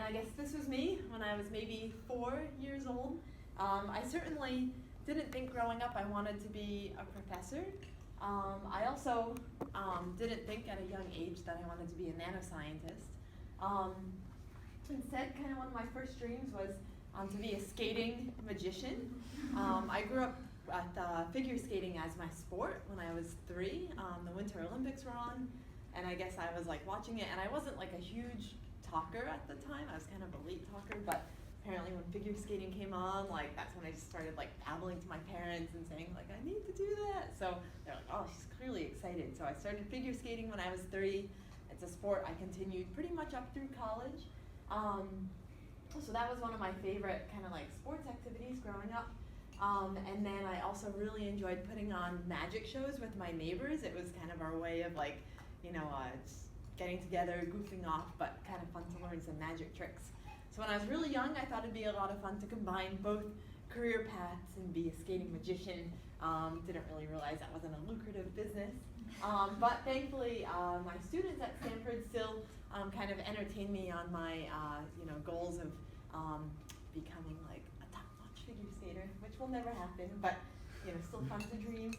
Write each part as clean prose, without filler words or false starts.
I guess this was me when I was maybe 4 years old. I certainly didn't think growing up I wanted to be a professor. I also didn't think at a young age that I wanted to be a nanoscientist. Instead, kind of one of my first dreams was to be a skating magician. I grew up at figure skating as my sport when I was 3. The Winter Olympics were on, and I guess I was like watching it, and I wasn't like a huge talker at the time. I was kind of a late talker, but apparently when figure skating came on, like that's when I just started like babbling to my parents and saying like, I need to do that. So they're like, oh, she's clearly excited. So I started figure skating when I was 3. It's a sport I continued pretty much up through college. So that was one of my favorite kind of like sports activities growing up. And then I also really enjoyed putting on magic shows with my neighbors. It was kind of our way of like, just getting together, goofing off, but kind of fun to learn some magic tricks. So when I was really young, I thought it'd be a lot of fun to combine both career paths and be a skating magician. Didn't really realize that wasn't a lucrative business. But thankfully, my students at Stanford still kind of entertain me on my goals of becoming like a top-notch figure skater, which will never happen, but still fun to dream.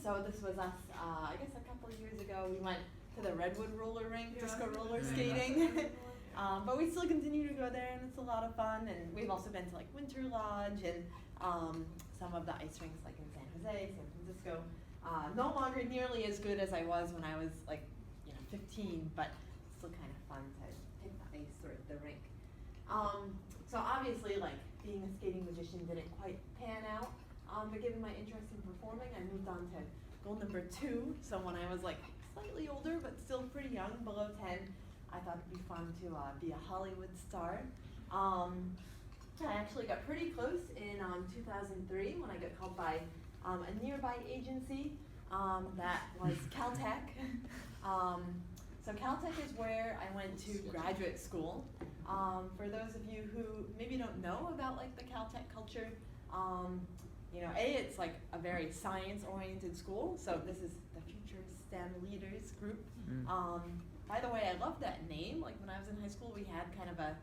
So this was us, I guess a couple of years ago, we went to the Redwood roller rink, disco roller skating. But we still continue to go there, and it's a lot of fun. And we've also been to like Winter Lodge and some of the ice rinks like in San Jose, San Francisco. No longer nearly as good as I was when I was like 15, but still kind of fun to take the ice or the rink. So obviously, like being a skating magician didn't quite pan out. But given my interest in performing, I moved on to goal number 2. So when I was like slightly older, but still pretty young, below 10, I thought it'd be fun to be a Hollywood star. I actually got pretty close in 2003 when I got called by a nearby agency that was Caltech. So Caltech is where I went to graduate school. For those of you who maybe don't know about like the Caltech culture, it's like a very science-oriented school. So this is the Future STEM Leaders group. By the way, I love that name. Like when I was in high school, we had kind of a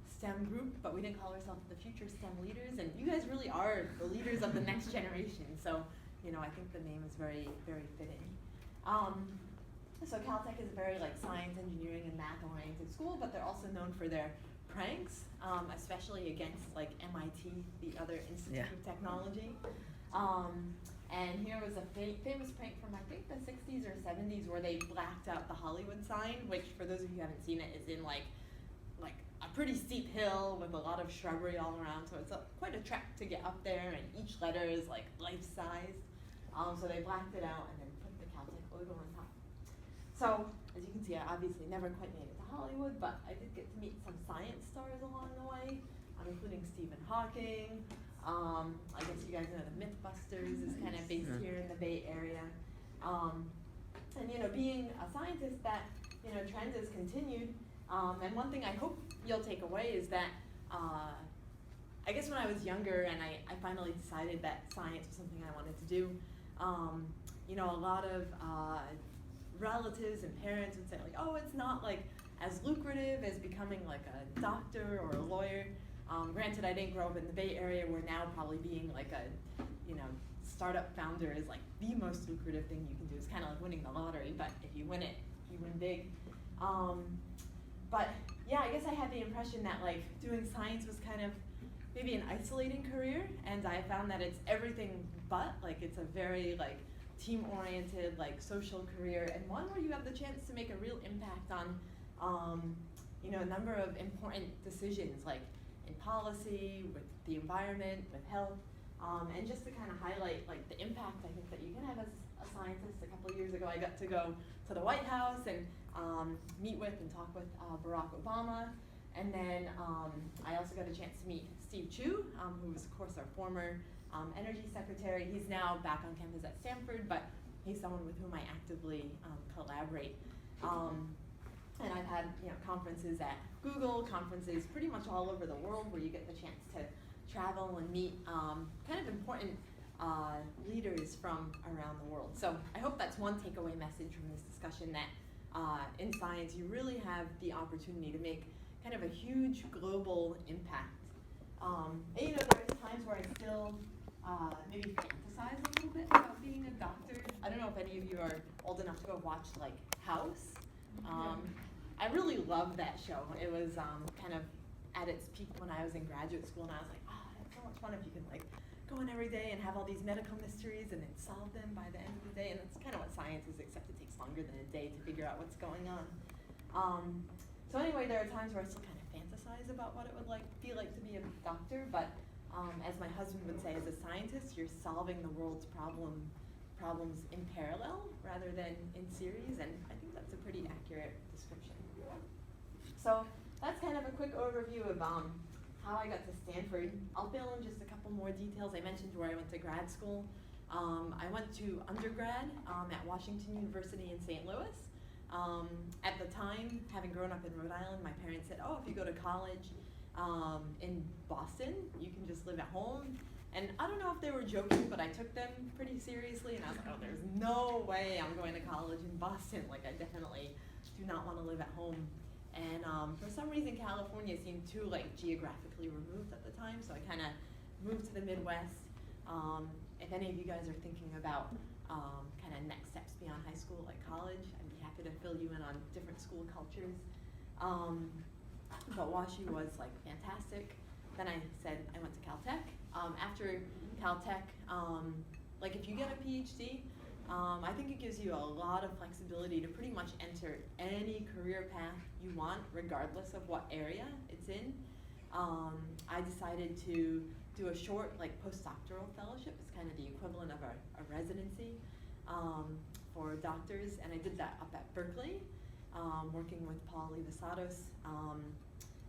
STEM group, but we didn't call ourselves the Future STEM Leaders. And you guys really are the leaders of the next generation. So, I think the name is very, very fitting. So Caltech is a very like science, engineering, and math-oriented school, but they're also known for their pranks, especially against like MIT, the other Institute of Technology. And here was a famous prank from I think the 60s or 70s where they blacked out the Hollywood sign, which for those of you who haven't seen it is in like a pretty steep hill with a lot of shrubbery all around. So it's quite a trek to get up there, and each letter is like life-sized. So they blacked it out and then put the Caltech logo on top. So as you can see, I obviously never quite made it to Hollywood, but I did get to meet some science stars along the way, including Stephen Hawking. I guess you guys know the Mythbusters is kind of based here in the Bay Area. And being a scientist, that trend has continued. And one thing I hope you'll take away is that I guess when I was younger and I finally decided that science was something I wanted to do, a lot of relatives and parents would say like, oh, it's not like as lucrative as becoming like a doctor or a lawyer. Granted, I didn't grow up in the Bay Area where now probably being like a, startup founder is like the most lucrative thing you can do. It's kind of like winning the lottery, but if you win it, you win big. But yeah, I guess I had the impression that like doing science was kind of maybe an isolating career, and I found that it's everything but. Like it's a very like team-oriented, like social career, and one where you have the chance to make a real impact on, a number of important decisions, like in policy, with the environment, with health, and just to kind of highlight like the impact I think that you can have as a scientist. A couple of years ago, I got to go to the White House and meet with and talk with Barack Obama, and then I also got a chance to meet Steve Chu, who was of course our former energy secretary. He's now back on campus at Stanford, but he's someone with whom I actively collaborate. And I've had conferences at Google, conferences pretty much all over the world where you get the chance to travel and meet kind of important leaders from around the world. So I hope that's one takeaway message from this discussion, that in science, you really have the opportunity to make kind of a huge global impact. And, you know, there are times where I still maybe fantasize a little bit about being a doctor. I don't know if any of you are old enough to have watched like House. I really loved that show. It was kind of at its peak when I was in graduate school, and I was like, oh, it's so much fun if you can like go in every day and have all these medical mysteries and then solve them by the end of the day. And that's kind of what science is, except it takes longer than a day to figure out what's going on. So anyway, there are times where I still kind of fantasize about what it would feel like to be a doctor, but as my husband would say, as a scientist, you're solving the world's problems in parallel rather than in series, and I think that's a pretty accurate description. So that's kind of a quick overview of how I got to Stanford. I'll fill in just a couple more details. I mentioned where I went to grad school. I went to undergrad at Washington University in St. Louis. At the time, having grown up in Rhode Island, my parents said, oh, if you go to college in Boston, you can just live at home. And I don't know if they were joking, but I took them pretty seriously, and I was like, oh, there's no way I'm going to college in Boston. Like, I definitely do not want to live at home. And for some reason, California seemed too geographically removed at the time, so I kind of moved to the Midwest. If any of you guys are thinking about kind of next steps beyond high school, like college, I'd be happy to fill you in on different school cultures. But WashU was fantastic. Then I said I went to Caltech. After Caltech, if you get a PhD, I think it gives you a lot of flexibility to pretty much enter any career path you want, regardless of what area it's in. I decided to do a short postdoctoral fellowship. It's kind of the equivalent of a residency for doctors, and I did that up at Berkeley, working with Paul Levisatos.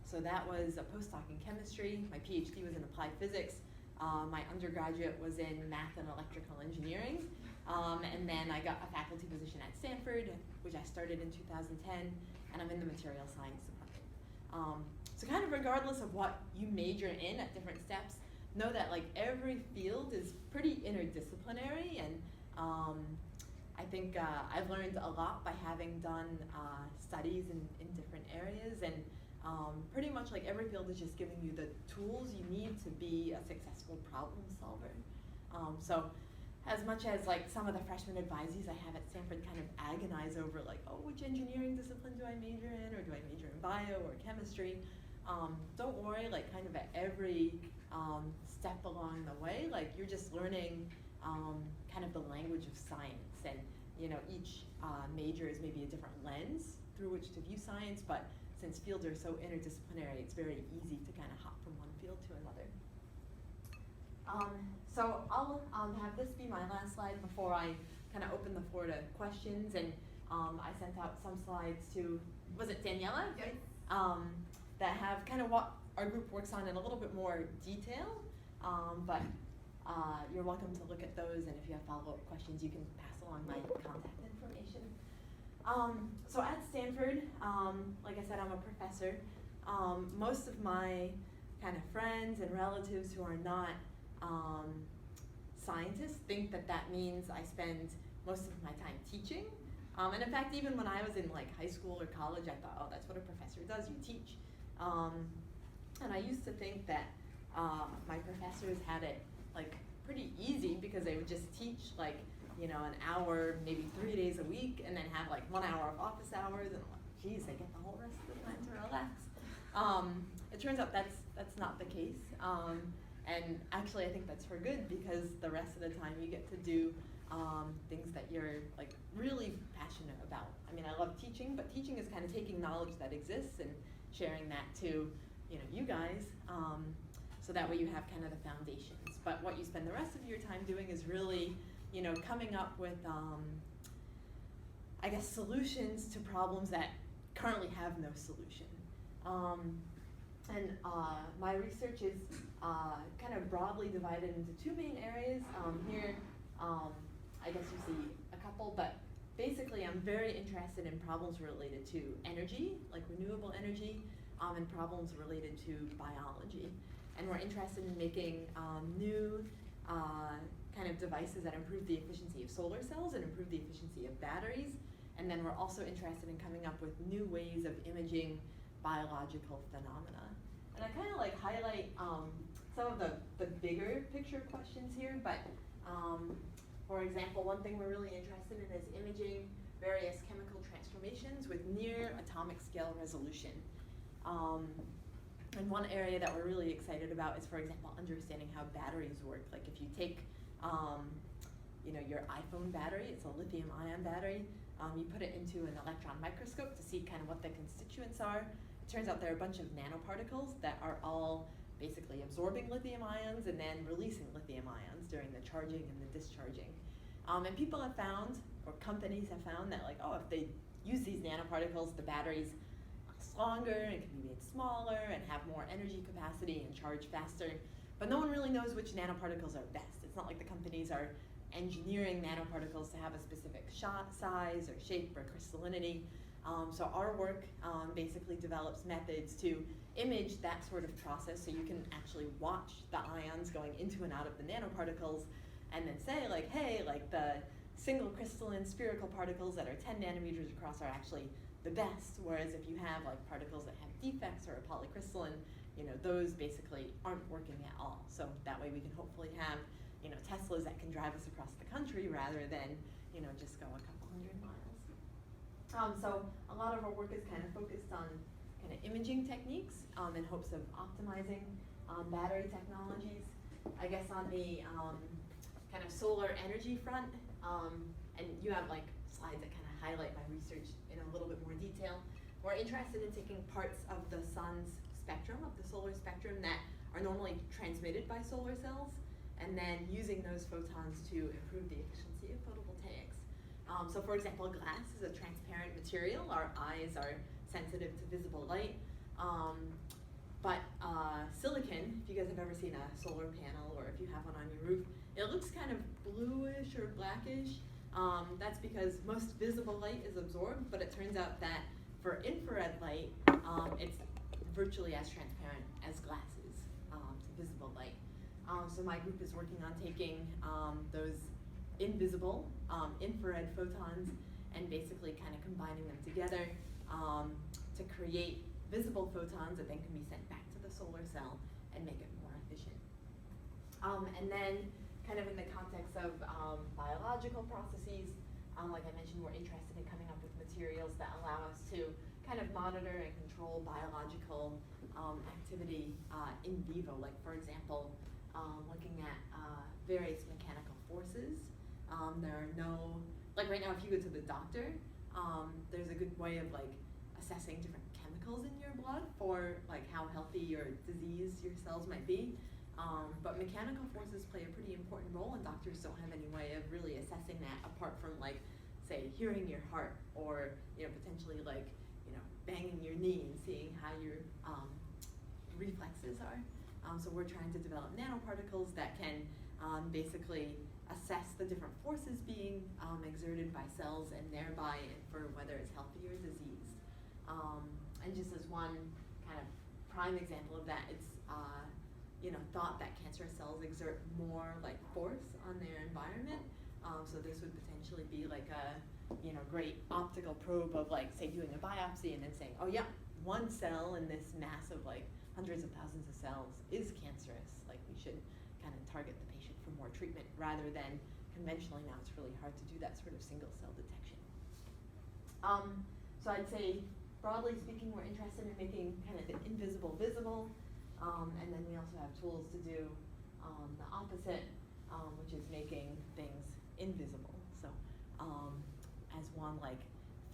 So that was a postdoc in chemistry. My PhD was in applied physics. My undergraduate was in math and electrical engineering. And then I got a faculty position at Stanford, which I started in 2010, and I'm in the material science department. So kind of regardless of what you major in at different steps, know that every field is pretty interdisciplinary, and I think I've learned a lot by having done studies in different areas, and pretty much every field is just giving you the tools you need to be a successful problem solver. So as much as some of the freshman advisees I have at Stanford kind of agonize over oh, which engineering discipline do I major in, or do I major in bio or chemistry, don't worry, kind of at every step along the way, you're just learning kind of the language of science, and each major is maybe a different lens through which to view science, but since fields are so interdisciplinary, it's very easy to kind of hop from one field to another. So I'll have this be my last slide before I kind of open the floor to questions, and I sent out some slides to, was it Daniela? Yes. That have kind of what our group works on in a little bit more detail, but you're welcome to look at those, and if you have follow-up questions, you can pass along my contact information. So at Stanford, like I said, I'm a professor. Most of my kind of friends and relatives who are not scientists think that means I spend most of my time teaching. And in fact, even when I was in high school or college, I thought, oh, that's what a professor does, you teach. And I used to think that my professors had it pretty easy because they would just teach an hour, maybe 3 days a week, and then have 1 hour of office hours, and I'm like, geez, they get the whole rest of the time to relax. It turns out that's not the case, and actually I think that's for good, because the rest of the time you get to do things that you're really passionate about. I mean, I love teaching, but teaching is kind of taking knowledge that exists and sharing that to you guys, so that way you have kind of the foundations. But what you spend the rest of your time doing is really coming up with, I guess, solutions to problems that currently have no solution. And my research is kind of broadly divided into two main areas. Here, I guess you see a couple, but basically I'm very interested in problems related to energy, renewable energy, and problems related to biology. And we're interested in making new kind of devices that improve the efficiency of solar cells and improve the efficiency of batteries, And then we're also interested in coming up with new ways of imaging biological phenomena. And I kind of like highlight some of the bigger picture questions here, but for example, one thing we're really interested in is imaging various chemical transformations with near atomic scale resolution. And one area that we're really excited about is, for example, understanding how batteries work. Like if you take your iPhone battery, it's a lithium-ion battery, you put it into an electron microscope to see kind of what the constituents are. It turns out there are a bunch of nanoparticles that are all basically absorbing lithium ions and then releasing lithium ions during the charging and the discharging. And people have found, or companies have found, that like, oh, if they use these nanoparticles, the batteries last longer and can be made smaller and have more energy capacity and charge faster. But no one really knows which nanoparticles are best. It's not like the companies are engineering nanoparticles to have a specific size or shape or crystallinity. So our work basically develops methods to image that sort of process so you can actually watch the ions going into and out of the nanoparticles and then say like, hey, like the single crystalline spherical particles that are 10 nanometers across are actually the best, whereas if you have like particles that have defects or are polycrystalline, those basically aren't working at all. So that way we can hopefully have Teslas that can drive us across the country rather than just go a couple hundred miles. So a lot of our work is kind of focused on kind of imaging techniques in hopes of optimizing battery technologies. I guess on the kind of solar energy front, and you have like slides that kind of highlight my research in a little bit more detail. We're interested in taking parts of the sun's spectrum, of the solar spectrum that are normally transmitted by solar cells, and then using those photons to improve the efficiency of photovoltaics. So for example, glass is a transparent material. Our eyes are sensitive to visible light. But silicon, if you guys have ever seen a solar panel or if you have one on your roof, it looks kind of bluish or blackish. That's because most visible light is absorbed, but it turns out that for infrared light, it's virtually as transparent as glass is to visible light. So my group is working on taking those invisible infrared photons and basically kind of combining them together to create visible photons that then can be sent back to the solar cell and make it more efficient. And then kind of in the context of biological processes, like I mentioned, we're interested in coming up with materials that allow us to kind of monitor and control biological activity in vivo. Like for example, looking at various mechanical forces. There are no, like right now if you go to the doctor, there's a good way of like assessing different chemicals in your blood for like how healthy or diseased your cells might be. But mechanical forces play a pretty important role, and doctors don't have any way of really assessing that apart from like, say, hearing your heart or potentially like banging your knee and seeing how your reflexes are. So we're trying to develop nanoparticles that can basically assess the different forces being exerted by cells and thereby infer whether it's healthy or diseased. And just as one kind of prime example of that, it's thought that cancerous cells exert more like force on their environment. So this would potentially be like a great optical probe of like, say, doing a biopsy and then saying, oh yeah, one cell in this mass of like hundreds of thousands of cells is cancerous. Like we should kind of target the patient for more treatment rather than conventionally now it's really hard to do that sort of single cell detection. So I'd say broadly speaking, we're interested in making kind of the invisible visible. And then we also have tools to do the opposite, which is making things invisible. So as one like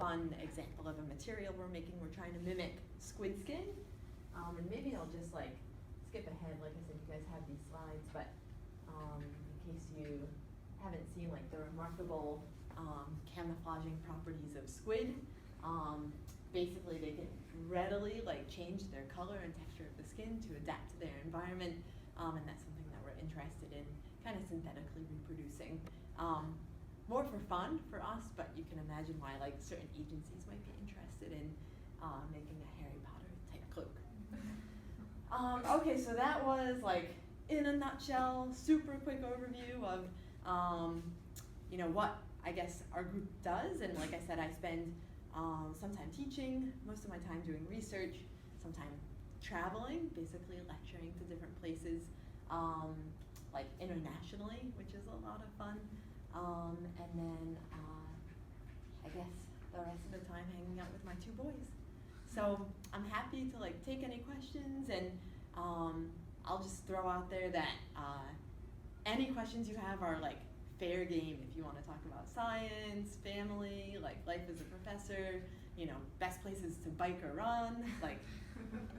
fun example of a material we're making, we're trying to mimic squid skin. And maybe I'll just like skip ahead. Like I said, you guys have these slides, but in case you haven't seen like the remarkable camouflaging properties of squid, basically they can readily like change their color and texture of the skin to adapt to their environment, and that's something that we're interested in kind of synthetically reproducing. More for fun for us, but you can imagine why like certain agencies might be interested in making a Harry Potter type cloak. Okay, so that was like in a nutshell, super quick overview of what I guess our group does. And like I said, I spend some time teaching, most of my time doing research, some time traveling, basically lecturing to different places, like internationally, which is a lot of fun. And then I guess the rest of the time hanging out with my 2 boys. So I'm happy to like take any questions, and I'll just throw out there that any questions you have are like fair game if you want to talk about science, family, like life as a professor, you know, best places to bike or run, like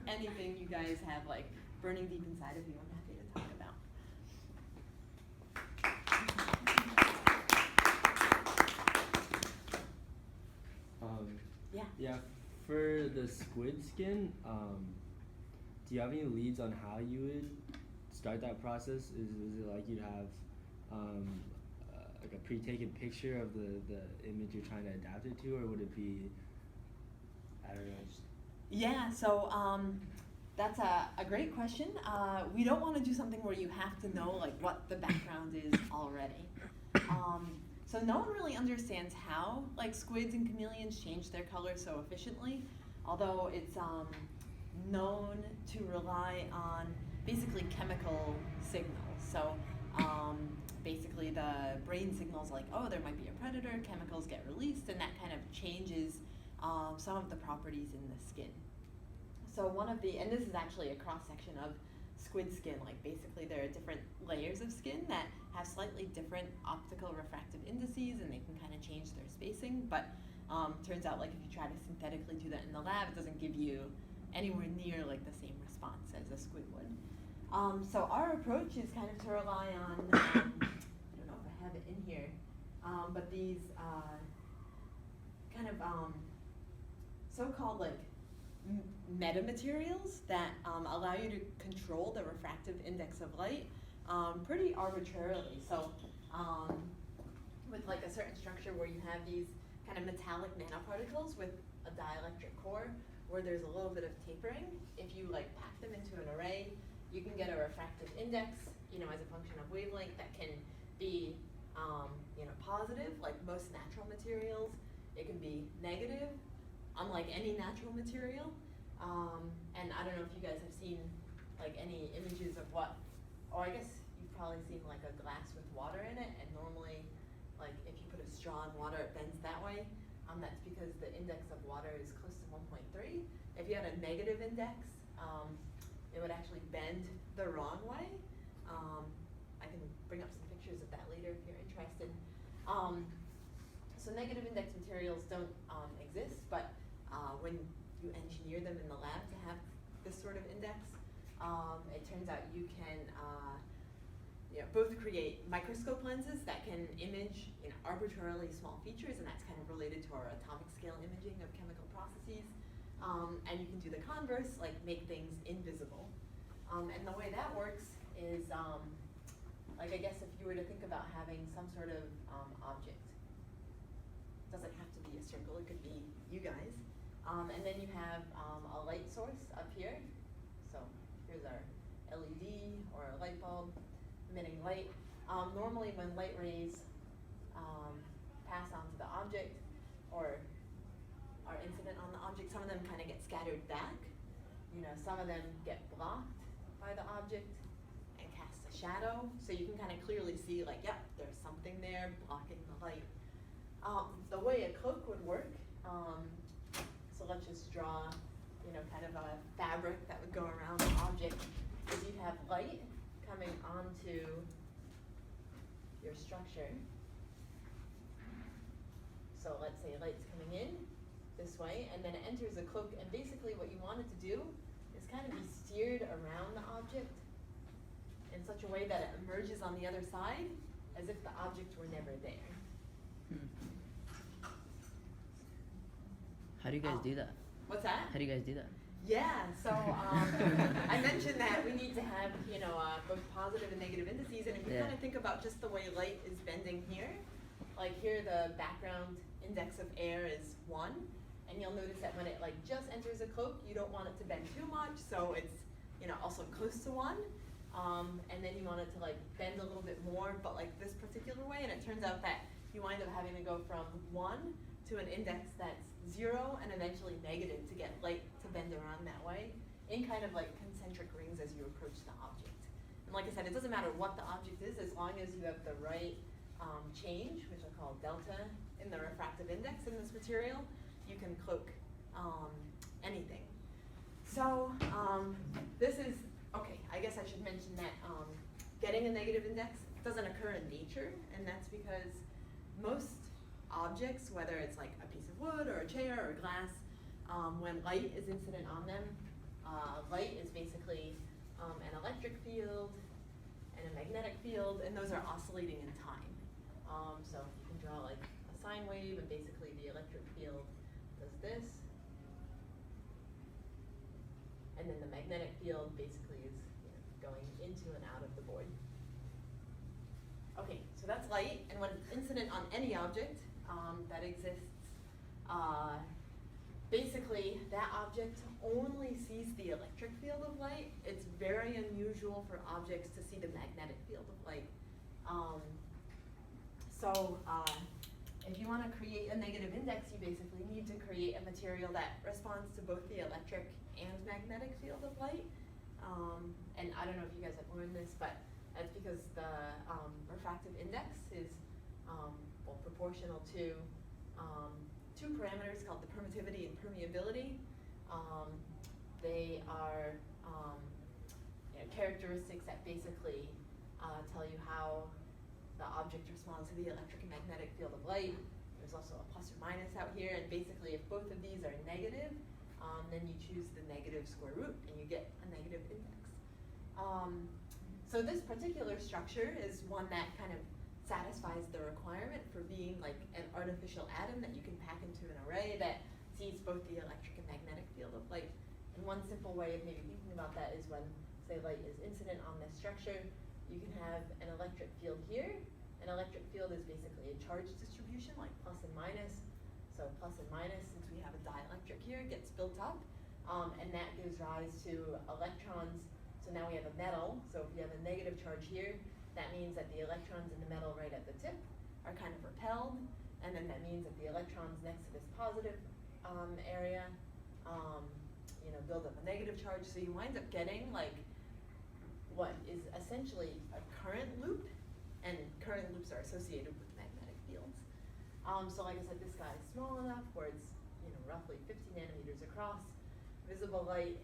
anything you guys have like burning deep inside of you, I'm happy to talk about. Yeah, for the squid skin, do you have any leads on how you would start that process? Is it like you'd have like a pre-taken picture of the image you're trying to adapt it to, or would it be, I don't know, just... Yeah, so that's a great question. We don't want to do something where you have to know like what the background is already. So no one really understands how like squids and chameleons change their color so efficiently, although it's known to rely on basically chemical signals. So basically the brain signals like, oh, there might be a predator, chemicals get released, and that kind of changes some of the properties in the skin. So one of the, and this is actually a cross-section of squid skin, like basically there are different layers of skin that have slightly different optical refractive indices, and they can kind of change their spacing, but turns out like if you try to synthetically do that in the lab, it doesn't give you anywhere near like the same response as a squid would. So our approach is kind of to rely on, I don't know if I have it in here, but these kind of so-called like metamaterials that allow you to control the refractive index of light pretty arbitrarily. So with like a certain structure where you have these kind of metallic nanoparticles with a dielectric core where there's a little bit of tapering, if you like pack them into an array, you can get a refractive index, you know, as a function of wavelength that can be, you know, positive, like most natural materials. It can be negative, unlike any natural material. And I don't know if you guys have seen like any images of what, or I guess you've probably seen like a glass with water in it, and normally like if you put a straw in water, it bends that way. That's because the index of water is close to 1.3. If you had a negative index, it would actually bend the wrong way. I can bring up some pictures of that later if you're interested. So negative index materials don't exist, but when you engineer them in the lab to have this sort of index, it turns out you can you know, both create microscope lenses that can image, you know, arbitrarily small features, and that's kind of related to our atomic scale imaging of chemical processes. And you can do the converse, like make things invisible. And the way that works is, like I guess if you were to think about having some sort of object, it doesn't have to be a circle, it could be you guys. And then you have a light source up here. So here's our LED or a light bulb emitting light. Normally when light rays pass onto the object or are incident on the object, some of them kind of get scattered back. You know, some of them get blocked by the object and cast a shadow. So you can kind of clearly see like, yep, there's something there blocking the light. The way a cloak would work, so let's just draw, you know, kind of a fabric that would go around the object, is you'd have light coming onto your structure. So let's say light's coming in this way, and then it enters a cloak, and basically what you want it to do is kind of be steered around the object in such a way that it emerges on the other side as if the object were never there. How do you guys do that? What's that? How do you guys do that? Yeah, so I mentioned that we need to have, you know, both positive and negative indices, and if you kind of think about just the way light is bending here, like here the background index of air is 1, and you'll notice that when it like just enters a cloak, you don't want it to bend too much, so it's, you know, also close to 1, and then you want it to like bend a little bit more, but like this particular way, and it turns out that, you wind up having to go from 1 to an index that's 0 and eventually negative to get light to bend around that way in kind of like concentric rings as you approach the object. And like I said, it doesn't matter what the object is as long as you have the right change, which I call delta, in the refractive index in this material, you can cloak anything. So this is, okay, I guess I should mention that getting a negative index doesn't occur in nature, and that's because most objects, whether it's like a piece of wood or a chair or glass, when light is incident on them, light is basically an electric field and a magnetic field, and those are oscillating in time. So you can draw like a sine wave, and basically the electric field does this, and then the magnetic field basically is going into and out of the void. Okay, so that's light, and when it's incident on any object that exists, basically that object only sees the electric field of light. It's very unusual for objects to see the magnetic field of light. So if you want to create a negative index, you basically need to create a material that responds to both the electric and magnetic field of light. And I don't know if you guys have learned this, but that's because the refractive index is well, proportional to two parameters called the permittivity and permeability. They are characteristics that basically tell you how the object responds to the electric and magnetic field of light. There's also a plus or minus out here, and basically if both of these are negative, then you choose the negative square root and you get a negative index. So this particular structure is one that kind of satisfies the requirement for being like an artificial atom that you can pack into an array that sees both the electric and magnetic field of light. And one simple way of maybe thinking about that is when, say, light is incident on this structure, you can have an electric field here. An electric field is basically a charge distribution, like plus and minus. So plus and minus, since we have a dielectric here, gets built up, and that gives rise to electrons. So now we have a metal, so if we have a negative charge here, that means that the electrons in the metal right at the tip are kind of repelled, and then that means that the electrons next to this positive area build up a negative charge, so you wind up getting like what is essentially a current loop, and current loops are associated with magnetic fields. So like I said, this guy is small enough where it's roughly 50 nanometers across. Visible light,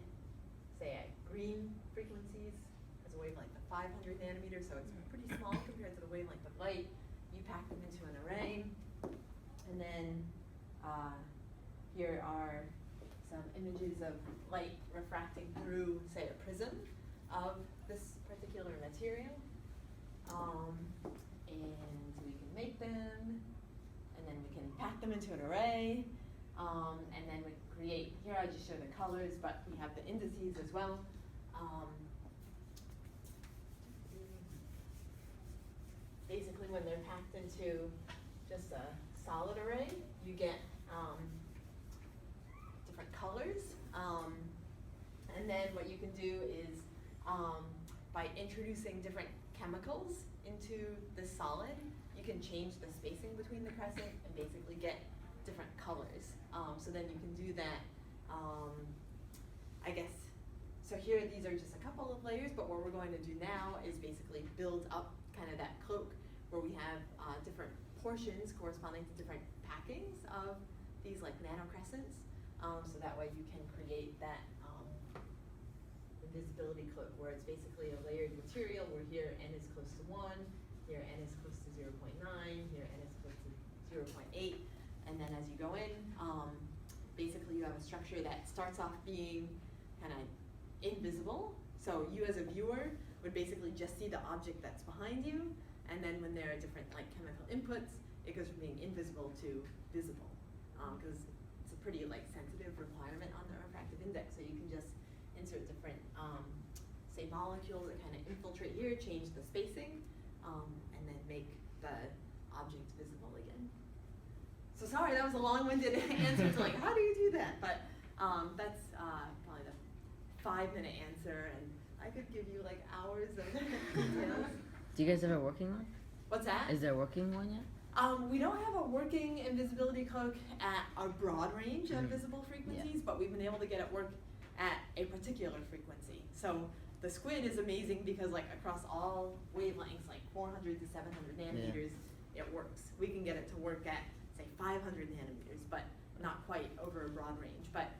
say at green frequencies, has a wavelength of 500 nanometers, so it's pretty small compared to the wavelength of light. You pack them into an array, and then here are some images of light refracting through, say, a prism of this particular material. And we can make them, and then we can pack them into an array, and then we create, here I just show the colors, but we have the indices as well. Basically, when they're packed into just a solid array, you get different colors. And then what you can do is, by introducing different chemicals into the solid, you can change the spacing between the crescent and basically get different colors. So then you can do that, I guess. So here, these are just a couple of layers, but what we're going to do now is basically build up kind of that cloak where we have different portions corresponding to different packings of these like nanocrescents. So that way you can create that invisibility cloak where it's basically a layered material where here n is close to 1, here n is close to 0.9, here n is close to 0.8, and then as you go in, basically you have a structure that starts off being kind of invisible. So you as a viewer would basically just see the object that's behind you, and then when there are different like chemical inputs, it goes from being invisible to visible, because it's a pretty like sensitive requirement on the refractive index. So you can just insert different, say, molecules that kind of infiltrate here, change the spacing, and then make the object visible again. So sorry, that was a long-winded answer to like, how do you do that? But that's probably the 5-minute answer, and I could give you like hours of details. Do you guys have a working one? What's that? Is there a working one yet? We don't have a working invisibility cloak at a broad range of visible frequencies, but we've been able to get it work at a particular frequency. So the squid is amazing because like across all wavelengths, like 400 to 700 nanometers, it works. We can get it to work at say 500 nanometers, but not quite over a broad range. But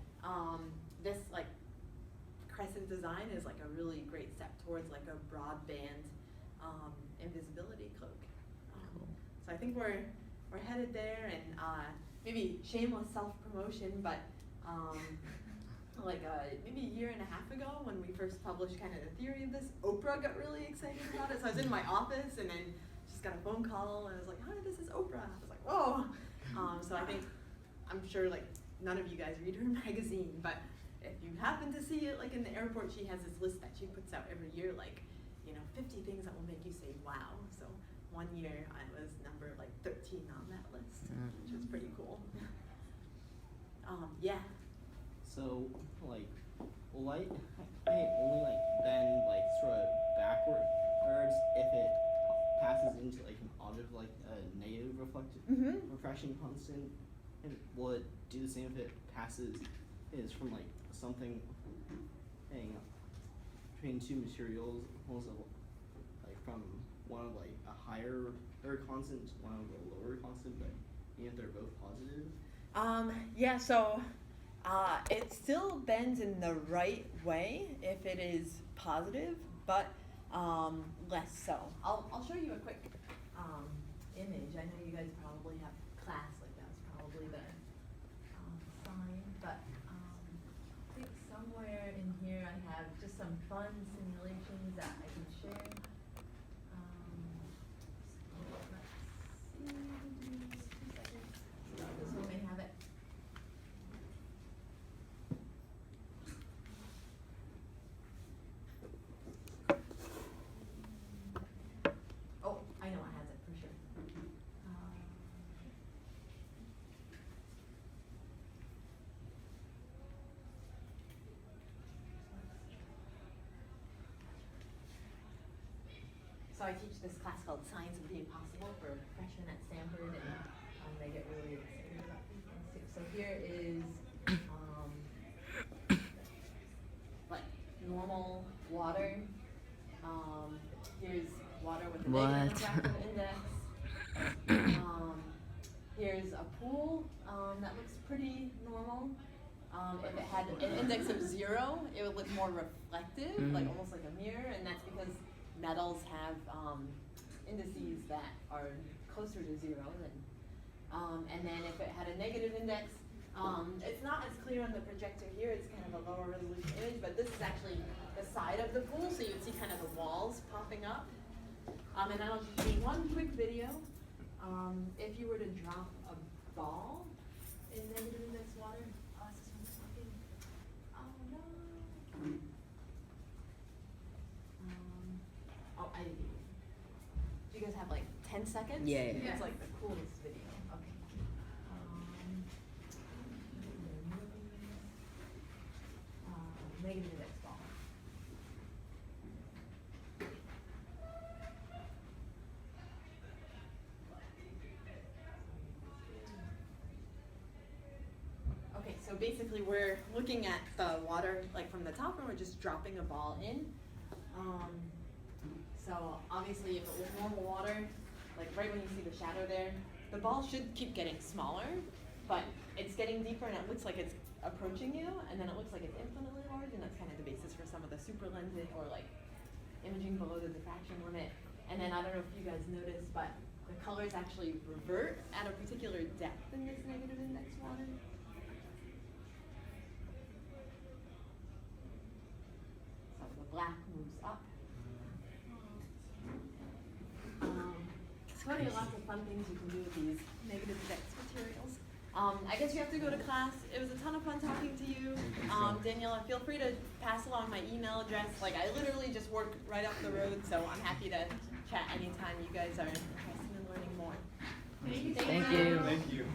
this like crescent design is like a really great step towards like a broadband invisibility cloak. So I think we're headed there, and maybe shameless self-promotion, but maybe a year and a half ago when we first published kind of the theory of this, Oprah got really excited about it. So I was in my office and then just got a phone call and I was like, hi, this is Oprah. I was like, whoa. So I think, I'm sure like none of you guys read her magazine, but if you happen to see it like in the airport, she has this list that she puts out every year, like, 50 things that will make you say wow. So one year I was number like 13 on that list, which was pretty cool. Yeah. So like light may only like bend like sort of backwards if it passes into like an object like a negative refraction constant, and will it do the same if it passes from like something between two materials, like from one of like a higher constant to one of a lower constant, but even if they're both positive? Yeah, so it still bends in the right way if it is positive, but less so. I'll show you a quick image. I know you guys probably have class, like that was probably the sign, but I think somewhere in here I have just some fun simulations that I can share. Let's see, 2 seconds. So this one may have it. Oh, I know it has it for sure. So I teach this class called Science of the Impossible for freshmen at Stanford, and they get really excited about these things too. So here is like normal water. Here's water with a negative refractive index. Here's a pool that looks pretty normal. If it had an index of 0, it would look more reflective, like almost like a mirror, and that's because metals have indices that are closer to 0 than, and then if it had a negative index, it's not as clear on the projector here, it's kind of a lower resolution image, but this is actually the side of the pool, so you would see kind of the walls popping up. And I'll just do one quick video. If you were to drop a ball in negative index water, oh, is this one's working? Oh no. Oh, I didn't. Do you guys have like 10 seconds? Yeah. It's like the coolest video. Okay. Negative index ball. Okay, so basically we're looking at the water like from the top and we're just dropping a ball in. So obviously if it was normal water, like right when you see the shadow there, the ball should keep getting smaller, but it's getting deeper and it looks like it's approaching you, and then it looks like it's infinitely large, and that's kind of the basis for some of the super lenses or like imaging below the diffraction limit. And then I don't know if you guys noticed, but the colors actually revert at a particular depth in this negative index water. So the black moves up. Funny, lots of fun things you can do with these negative index materials. I guess you have to go to class. It was a ton of fun talking to you. Daniela, feel free to pass along my email address. Like, I literally just work right up the road, so I'm happy to chat anytime you guys are interested in learning more. Thank you. Thank you.